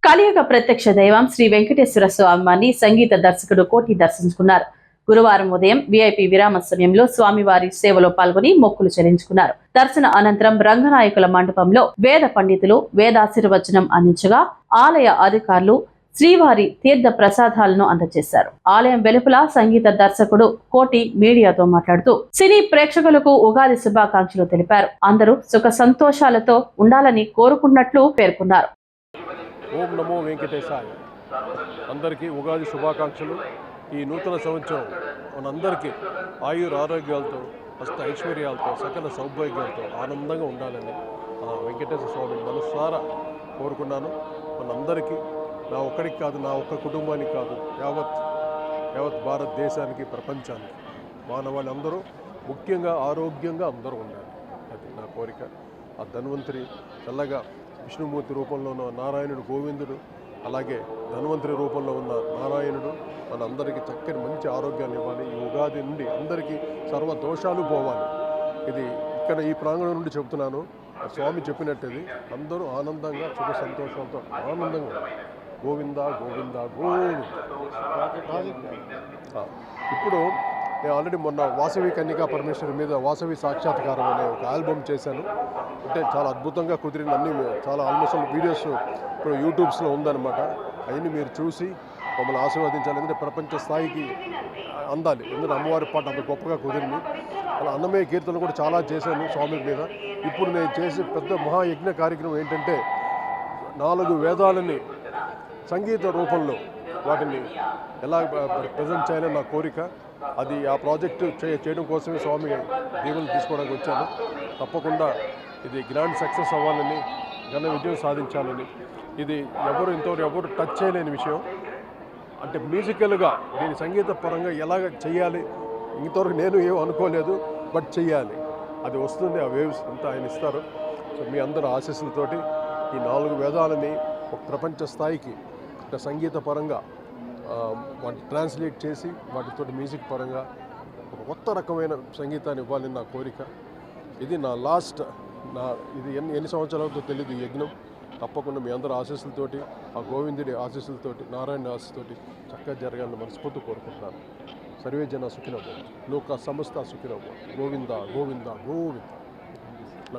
కలియుగ ప్రత్యక్ష దైవం శ్రీ వెంకటేశ్వర స్వామివారిని సంగీత దర్శకుడు కోటి దర్శించుకున్నారు. గురువారం ఉదయం విఐపి విరామ సమయంలో స్వామివారి సేవలో పాల్గొని మొక్కులు చెల్లించుకున్నారు. దర్శన అనంతరం రంగనాయకుల మండపంలో వేద పండితులు వేదాశీర్వచనం అందించగా ఆలయ అధికారులు శ్రీవారి తీర్థ ప్రసాదాలను అందజేశారు. ఆలయం వెలుపల సంగీత దర్శకుడు కోటి మీడియాతో మాట్లాడుతూ సినీ ప్రేక్షకులకు ఉగాది శుభాకాంక్షలు తెలిపారు. అందరూ సుఖ సంతోషాలతో ఉండాలని కోరుకున్నట్లు పేర్కొన్నారు. ఓం నమో వెంకటేశాయ. అందరికీ ఉగాది శుభాకాంక్షలు. ఈ నూతన సంవత్సరం మనందరికీ ఆరోగ్యాలతో అష్ట ఐశ్వర్యాలతో సకల సౌభాగ్యాలతో ఆనందంగా ఉండాలని వెంకటేశ్వర స్వామి మనసారా కోరుకున్నాను. మనందరికీ, నా ఒక్కడికి కాదు, నా ఒక్క కుటుంబానికి కాదు, యావత్ భారతదేశానికి, ప్రపంచానికి మానవాళ్ళందరూ ముఖ్యంగా ఆరోగ్యంగా అందరూ ఉండాలి. అది నా కోరిక. ఆ ధన్వంతరి చల్లగా విష్ణుమూర్తి రూపంలో ఉన్న నారాయణుడు గోవిందుడు, అలాగే ధన్వంతరి రూపంలో ఉన్న నారాయణుడు మనందరికీ చక్కని మంచి ఆరోగ్యాన్ని ఇవ్వాలి. ఈ ఉగాది నుండి అందరికీ సర్వ దోషాలు పోవాలి. ఇది ఇక్కడ ఈ ప్రాంగణం నుండి చెబుతున్నాను. స్వామి చెప్పినట్టుది అందరూ ఆనందంగా సుఖ సంతోషాలతో ఆనందంగా ఉండాలి. గోవింద గోవింద గోవింద. ఇప్పుడు నేను ఆల్రెడీ మొన్న వాసవి కన్యకా పరమేశ్వరి మీద వాసవి సాక్షాత్కారం అనే ఒక ఆల్బమ్ చేశాను. అంటే చాలా అద్భుతంగా కుదిరిన అన్ని చాలా ఆల్మోస్ట్ వీడియోస్ ఇప్పుడు యూట్యూబ్స్లో ఉందన్నమాట. అవన్నీ మీరు చూసి మమ్మల్ని ఆశీర్వదించాలి. ఎందుకంటే ప్రపంచ స్థాయికి అందాలి. ఎందుకంటే అమ్మవారి పాట అంత గొప్పగా కుదిరింది. అలా అన్నమయ్య కీర్తనలు కూడా చాలా చేశాను స్వామి మీద. ఇప్పుడు నేను చేసే పెద్ద మహాయజ్ఞ కార్యక్రమం ఏంటంటే 4 వేదాలని సంగీత రూపంలో వాటిని ఎలా ప్రజెంట్ చేయాలని నా కోరిక. అది ఆ ప్రాజెక్టు చేయడం కోసమే స్వామి దీవెనలు తీసుకోవడానికి వచ్చాను. తప్పకుండా ఇది గ్రాండ్ సక్సెస్ అవ్వాలని, ఘన విజయం సాధించాలని. ఇది ఇంతవరకు ఎవరు టచ్ చేయలేని విషయం. అంటే మ్యూజికల్గా దీని సంగీత పరంగా ఎలాగ చేయాలి ఇంతవరకు నేను ఏం అనుకోలేదు. బట్ చెయ్యాలి. అది వస్తుంది. ఆ వేవ్స్ అంతా ఆయన ఇస్తారు. సో మీ అందరూ ఆశీస్సులతోటి ఈ 4 వేదాలని ఒక ప్రపంచ స్థాయికి అంటే సంగీత పరంగా వాటిని ట్రాన్స్లేట్ చేసి వాటితో మ్యూజిక్ పరంగా ఒక కొత్త రకమైన సంగీతాన్ని ఇవ్వాలని నా కోరిక. ఇది నా ఇది ఎన్ని సంవత్సరాలతో తెలియదు ఈ యజ్ఞం. తప్పకుండా మీ అందరి ఆశీస్సులతోటి, ఆ గోవిందుడి ఆశీస్సులతోటి, నారాయణ ఆశీస్సుతోటి చక్కగా జరగాలని మనస్ఫూర్తి కోరుకుంటున్నాను. సర్వే జన సుఖినో భవంతు, లోక సమస్త సుఖినో భవంతు. గోవింద గోవింద గోవింద.